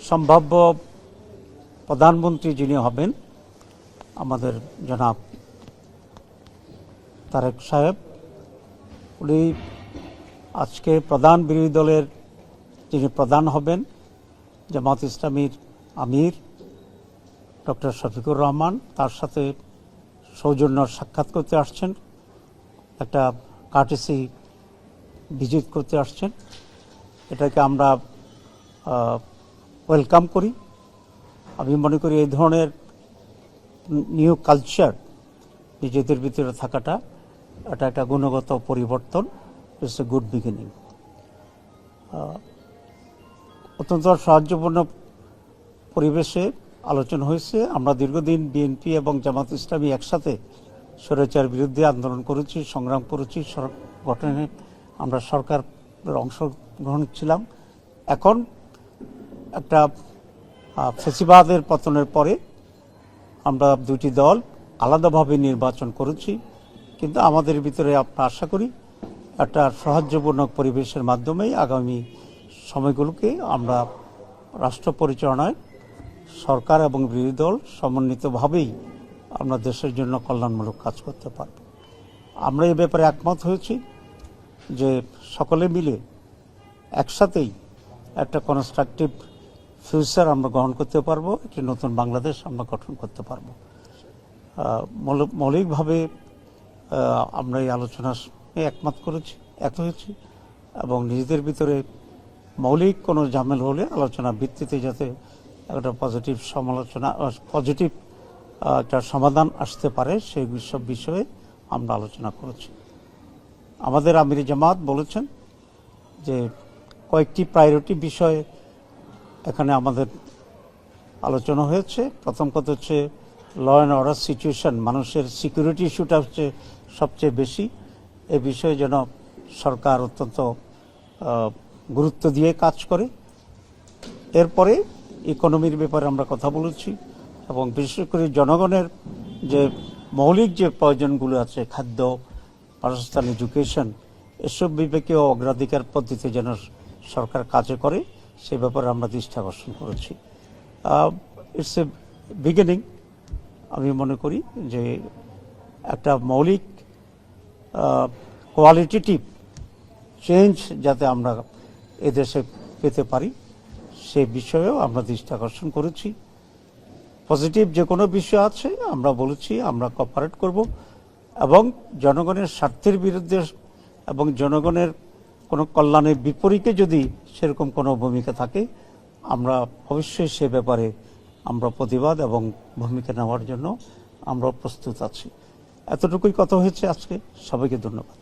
সম্ভাব্য প্রধানমন্ত্রী যিনি হবেন আমাদের জনাব তারেক সাহেব, উনি আজকে প্রধান বিরোধী দলের যিনি প্রধান হবেন জামাত ইসলামীর আমির ডক্টর শফিকুর রহমান, তার সাথে সৌজন্য সাক্ষাৎ করতে আসছেন, একটা কার্টেসি ভিজিট করতে আসছেন। এটাকে আমরা ওয়েলকাম করি। আমি মনে করি এই ধরনের নিউ কালচার নিজেদের ভিতরে থাকাটা এটা একটা গুণগত পরিবর্তন, ইটস এ গুড বিগিনিং। অত্যন্ত সাহায্যপূর্ণ পরিবেশে আলোচনা হয়েছে। আমরা দীর্ঘদিন বিএনপি এবং জামাত ইসলামী একসাথে স্বৈরাচার বিরুদ্ধে আন্দোলন করেছি, সংগ্রাম করেছি, গঠনে আমরা সরকারের অংশগ্রহণ ছিলাম। এখন একটা ফ্যাসিবাদের পতনের পরে আমরা দুটি দল আলাদাভাবে নির্বাচন করেছি, কিন্তু আমাদের ভিতরে আমরা আশা করি একটা সৌহার্দ্যপূর্ণ পরিবেশের মাধ্যমেই আগামী সময়গুলোকে আমরা রাষ্ট্র পরিচালনায় সরকার এবং বিরোধী দল সমন্বিতভাবেই আমরা দেশের জন্য কল্যাণমূলক কাজ করতে পারব। আমরা এই ব্যাপারে একমত হয়েছি যে সকলে মিলে একসাথেই একটা কনস্ট্রাকটিভ ফিউচার আমরা গ্রহণ করতে পারবো, একটি নতুন বাংলাদেশ আমরা গঠন করতে পারবো। মৌলিকভাবে আমরা এই আলোচনায় একমত হয়েছি এবং নিজেদের ভিতরে মৌলিক কোনো ঝামেলা হলে আলোচনা ভিত্তিতে যাতে একটা পজিটিভ একটা সমাধান আসতে পারে সেই সব বিষয়ে আমরা আলোচনা করেছি। আমাদের আমির জামাত বলেছেন যে কয়েকটি প্রায়োরিটি বিষয়ে এখানে আমাদের আলোচনা হয়েছে। প্রথম কথা হচ্ছে ল অ্যান্ড অর্ডার সিচুয়েশন, মানুষের সিকিউরিটি ইস্যুটা হচ্ছে সবচেয়ে বেশি। এ বিষয়ে যেন সরকার অত্যন্ত গুরুত্ব দিয়ে কাজ করে। এরপরে ইকোনমির ব্যাপারে আমরা কথা বলেছি এবং বিশেষ করে জনগণের যে মৌলিক যে প্রয়োজনগুলো আছে, খাদ্য, বাসস্থান, এডুকেশন, এসব বিবেকীয় অগ্রাধিকার পদ্ধতিতে যেন সরকার কাজে করে সে ব্যাপারে আমরা দৃষ্টি আকর্ষণ করেছি। It's a beginning. আমি মনে করি যে একটা মৌলিক কোয়ালিটেটিভ চেঞ্জ যাতে আমরা এদেশে পেতে পারি সে বিষয়েও আমরা দৃষ্টি আকর্ষণ করেছি। পজিটিভ যে কোনো বিষয় আছে আমরা বলেছি আমরা কোঅপারেট করব এবং জনগণের স্বার্থের বিরুদ্ধে এবং জনগণের কোনো কল্যাণের বিপরীতে যদি সেরকম কোনো ভূমিকা থাকে আমরা অবশ্যই সে ব্যাপারে আমরা প্রতিবাদ এবং ভূমিকা নেওয়ার জন্য আমরা প্রস্তুত আছি। এতটুকুই কথা হয়েছে আজকে। সবাইকে ধন্যবাদ।